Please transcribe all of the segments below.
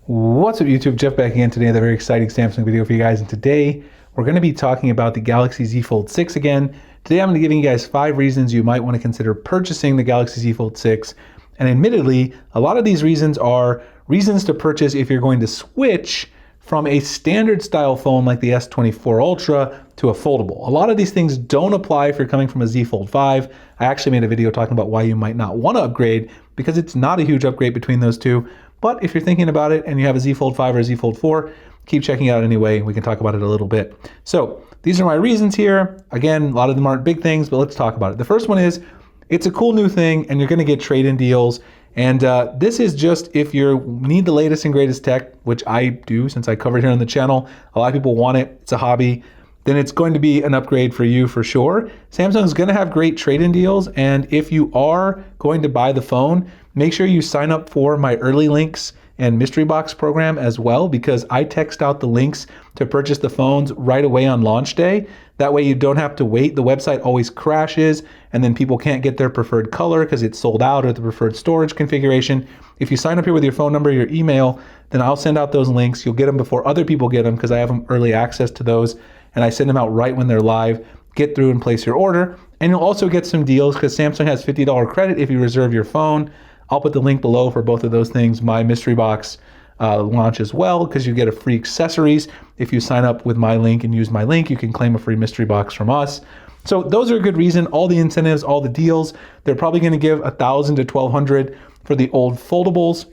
What's up YouTube, Jeff back again today with a very exciting Samsung video for you guys, and today we're going to be talking about the Galaxy Z Fold 6 again. Today I'm going to be giving you guys 5 reasons you might want to consider purchasing the Galaxy Z Fold 6, and admittedly a lot of these reasons are reasons to purchase if you're going to switch from a standard style phone like the S24 Ultra to a foldable. A lot of these things don't apply if you're coming from a Z Fold 5. I actually made a video talking about why you might not want to upgrade because it's not a huge upgrade between those two. But if you're thinking about it and you have a Z Fold 5 or a Z Fold 4, keep checking it out anyway. We can talk about it a little bit. So these are my reasons here. Again, a lot of them aren't big things, but let's talk about it. The first one is it's a cool new thing and you're going to get trade-in deals. And this is just if you need the latest and greatest tech, which I do since I covered here on the channel. A lot of people want it. It's a hobby. Then it's going to be an upgrade for you for sure. Samsung's going to have great trade-in deals. And if you are going to buy the phone, make sure you sign up for my early links and mystery box program as well, because I text out the links to purchase the phones right away on launch day. That way you don't have to wait. The website always crashes and then people can't get their preferred color because it's sold out or the preferred storage configuration. If you sign up here with your phone number, your email, then I'll send out those links. You'll get them before other people get them because I have them early access to those, and I send them out right when they're live. Get through and place your order. And you'll also get some deals because Samsung has $50 credit if you reserve your phone. I'll put the link below for both of those things. My mystery box launch as well, because you get a free accessories. If you sign up with my link and use my link, you can claim a free mystery box from us. So those are a good reason. All the incentives, all the deals, they're probably going to give $1,000 to $1,200 for the old foldables.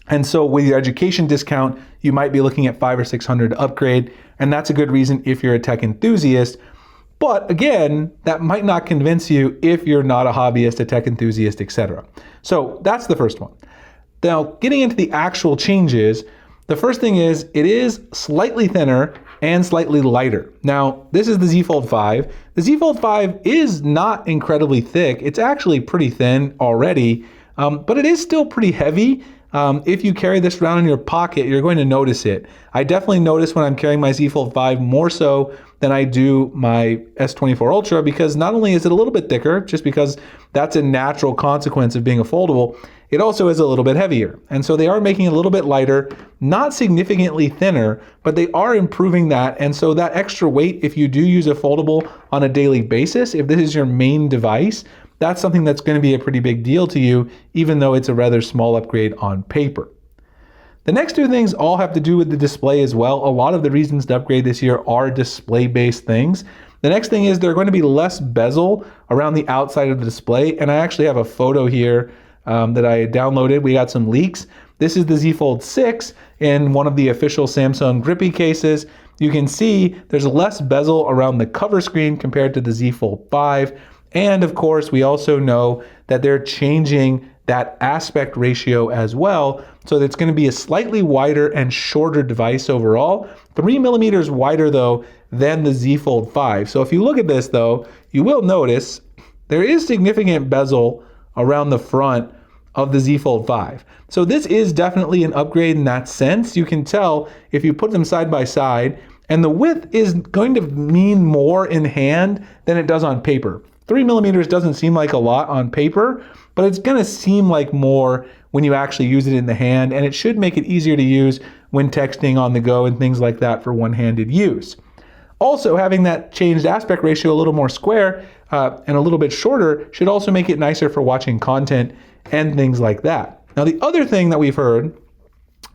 And so with your education discount, you might be looking at $500 or $600 to upgrade. And that's a good reason if you're a tech enthusiast. But again, that might not convince you if you're not a hobbyist, a tech enthusiast, etc. So that's the first one. Now, getting into the actual changes, the first thing is it is slightly thinner and slightly lighter. Now, this is the Z Fold 5. The Z Fold 5 is not incredibly thick. It's actually pretty thin already, but it is still pretty heavy. If you carry this around in your pocket, you're going to notice it. I definitely notice when I'm carrying my Z Fold 5 more so than I do my S24 Ultra, because not only is it a little bit thicker, just because that's a natural consequence of being a foldable, it also is a little bit heavier. And so they are making it a little bit lighter, not significantly thinner, but they are improving that. And so that extra weight, if you do use a foldable on a daily basis, if this is your main device, that's something that's going to be a pretty big deal to you, even though it's a rather small upgrade on paper. The next two things all have to do with the display as well. A lot of the reasons to upgrade this year are display-based things. The next thing is there are going to be less bezel around the outside of the display, and I actually have a photo here that I downloaded. We got some leaks. This is the Z Fold 6 in one of the official Samsung Grippy cases. You can see there's less bezel around the cover screen compared to the Z Fold 5. And of course, we also know that they're changing that aspect ratio as well. So it's going to be a slightly wider and shorter device overall. 3 millimeters wider though than the Z Fold 5. So if you look at this though, you will notice there is significant bezel around the front of the Z Fold 5. So this is definitely an upgrade in that sense. You can tell if you put them side by side, and the width is going to mean more in hand than it does on paper. 3 millimeters doesn't seem like a lot on paper, but it's going to seem like more when you actually use it in the hand, and it should make it easier to use when texting on the go and things like that for one-handed use. Also, having that changed aspect ratio a little more square and a little bit shorter should also make it nicer for watching content and things like that. Now, the other thing that we've heard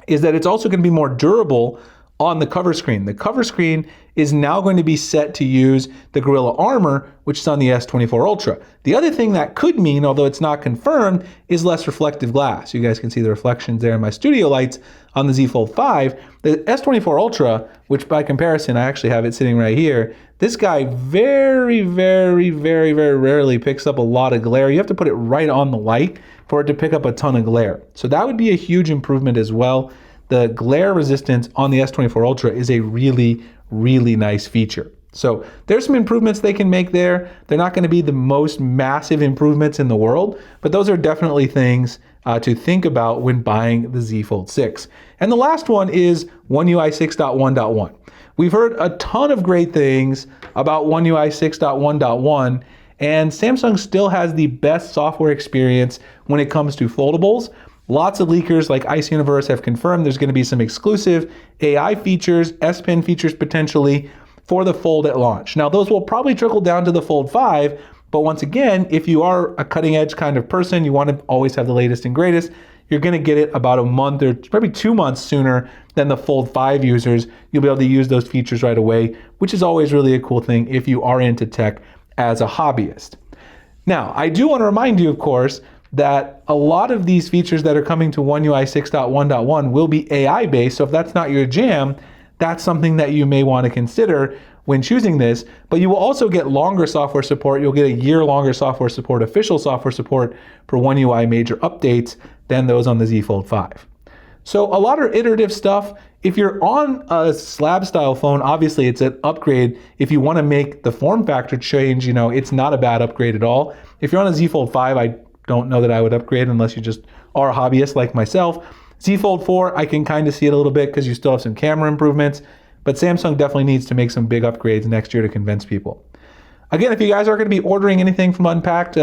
is that it's also going to be more durable on the cover screen. The cover screen is now going to be set to use the Gorilla Armor, which is on the S24 Ultra. The other thing that could mean, although it's not confirmed, is less reflective glass. You guys can see the reflections there in my studio lights on the Z Fold 5. The S24 Ultra, which by comparison, I actually have it sitting right here, this guy very, very, very, very rarely picks up a lot of glare. You have to put it right on the light for it to pick up a ton of glare. So that would be a huge improvement as well. The glare resistance on the S24 Ultra is a really, really nice feature. So there's some improvements they can make there. They're not going to be the most massive improvements in the world, but those are definitely things to think about when buying the Z Fold 6. And the last one is One UI 6.1.1. We've heard a ton of great things about One UI 6.1.1, and Samsung still has the best software experience when it comes to foldables. Lots of leakers like Ice Universe have confirmed there's going to be some exclusive AI features, S Pen features potentially for the Fold at launch. Now, those will probably trickle down to the Fold 5, but once again, if you are a cutting edge kind of person, you want to always have the latest and greatest, you're going to get it about a month or maybe 2 months sooner than the Fold 5 users. You'll be able to use those features right away, which is always really a cool thing if you are into tech as a hobbyist. Now, I do want to remind you, of course, that a lot of these features that are coming to One UI 6.1.1 will be AI based. So if that's not your jam, that's something that you may want to consider when choosing this. But you will also get longer software support. You'll get a year longer software support, official software support for One UI major updates than those on the Z Fold 5. So a lot of iterative stuff. If you're on a slab style phone, obviously it's an upgrade. If you want to make the form factor change, it's not a bad upgrade at all. If you're on a Z Fold 5, I don't know that I would upgrade unless you just are a hobbyist like myself. Z Fold 4, I can kind of see it a little bit because you still have some camera improvements, but Samsung definitely needs to make some big upgrades next year to convince people. Again, if you guys are going to be ordering anything from Unpacked,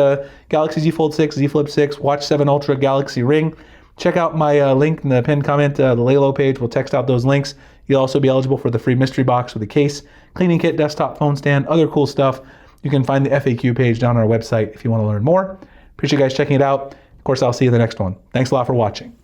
Galaxy Z Fold 6, Z Flip 6, Watch 7 Ultra, Galaxy Ring, check out my link in the pinned comment, the Laylow page. We'll text out those links. You'll also be eligible for the free mystery box with a case, cleaning kit, desktop phone stand, other cool stuff. You can find the FAQ page down on our website if you want to learn more. Appreciate you guys checking it out. Of course, I'll see you in the next one. Thanks a lot for watching.